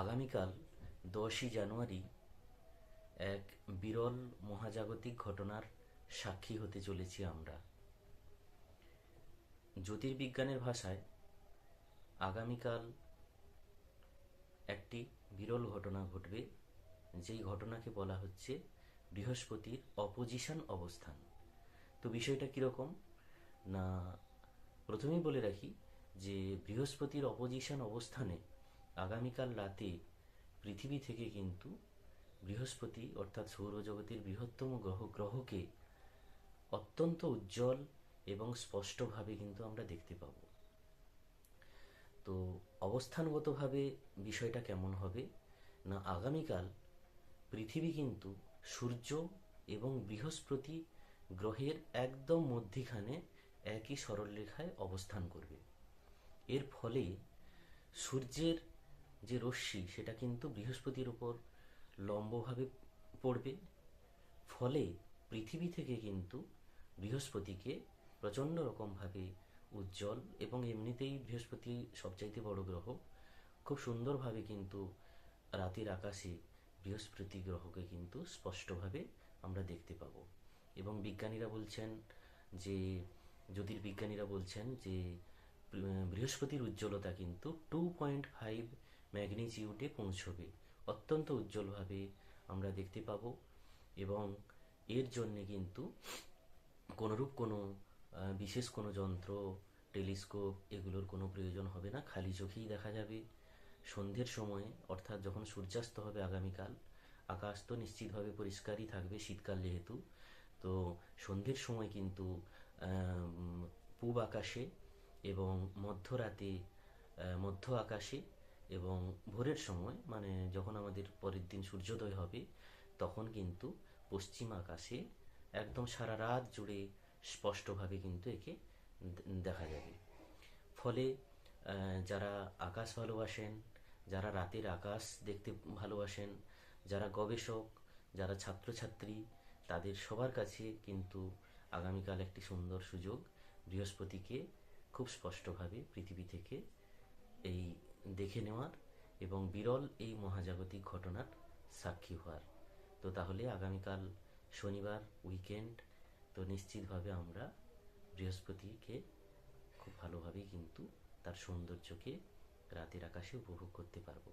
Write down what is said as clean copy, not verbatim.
আগামীকাল 10ই জানুয়ারি এক বিরল মহাজাগতিক ঘটনার সাক্ষী হতে চলেছি আমরা। জ্যোতির্বিজ্ঞানের ভাষায় আগামীকাল একটি বিরল ঘটনা ঘটবে, যেই ঘটনাকে বলা হচ্ছে বৃহস্পতির অপোজিশন অবস্থান। তো বিষয়টা কীরকম না, প্রথমেই বলে রাখি যে বৃহস্পতির অপোজিশন অবস্থানে আগামীকাল রাতে পৃথিবী থেকে কিন্তু বৃহস্পতি অর্থাৎ সৌরজগতের বৃহত্তম গ্রহকে অত্যন্ত উজ্জ্বল এবং স্পষ্টভাবে কিন্তু আমরা দেখতে পাব। তো অবস্থানগতভাবে বিষয়টা কেমন হবে না, আগামীকাল পৃথিবী কিন্তু সূর্য এবং বৃহস্পতি গ্রহের একদম মধ্যিখানে একই সরলরেখায় অবস্থান করবে। এর ফলে সূর্যের যে রশ্মি সেটা কিন্তু বৃহস্পতির উপর লম্বভাবে পড়বে। ফলে পৃথিবী থেকে কিন্তু বৃহস্পতিকে প্রচণ্ড রকমভাবে উজ্জ্বল, এবং এমনিতেই বৃহস্পতি সবচাইতে বড় গ্রহ, খুব সুন্দরভাবে কিন্তু রাতের আকাশে বৃহস্পতি গ্রহকে কিন্তু স্পষ্টভাবে আমরা দেখতে পাবো। এবং বিজ্ঞানীরা বলছেন যে জ্যোতির্বিজ্ঞানীরা বলছেন যে বৃহস্পতির উজ্জ্বলতা কিন্তু 2.5 ম্যাগনিটিউডে পৌঁছবে, অত্যন্ত উজ্জ্বলভাবে আমরা দেখতে পাবো। এবং এর জন্যে কিন্তু কোনোরূপ কোনো বিশেষ কোনো যন্ত্র, টেলিস্কোপ এগুলোর কোনো প্রয়োজন হবে না, খালি চোখেই দেখা যাবে। সন্ধ্যের সময় অর্থাৎ যখন সূর্যাস্ত হবে আগামীকাল, আকাশ তো নিশ্চিতভাবে পরিষ্কারই থাকবে শীতকাল যেহেতু। তো সন্ধ্যের সময় কিন্তু পূব আকাশে এবং মধ্যরাতে মধ্য আকাশে এবং ভোরের সময়, মানে যখন আমাদের পরের দিন সূর্যোদয় হবে, তখন কিন্তু পশ্চিম আকাশে একদম সারা রাত জুড়ে স্পষ্টভাবে কিন্তু একে দেখা যাবে। ফলে যারা আকাশ ভালোবাসেন, যারা রাতের আকাশ দেখতে ভালোবাসেন, যারা গবেষক, যারা ছাত্রছাত্রী, তাদের সবার কাছে কিন্তু আগামীকাল একটি সুন্দর সুযোগ বৃহস্পতিকে খুব স্পষ্টভাবে পৃথিবী থেকে এই দেখে নেওয়ার এবং বিরল এই মহাজাগতিক ঘটনার সাক্ষী হওয়ার। তো তাহলে আগামীকাল শনিবার, উইকেন্ড, তো নিশ্চিতভাবে আমরা বৃহস্পতিকে খুব ভালোভাবেই কিন্তু তার সৌন্দর্যকে রাতের আকাশে উপভোগ করতে পারবো।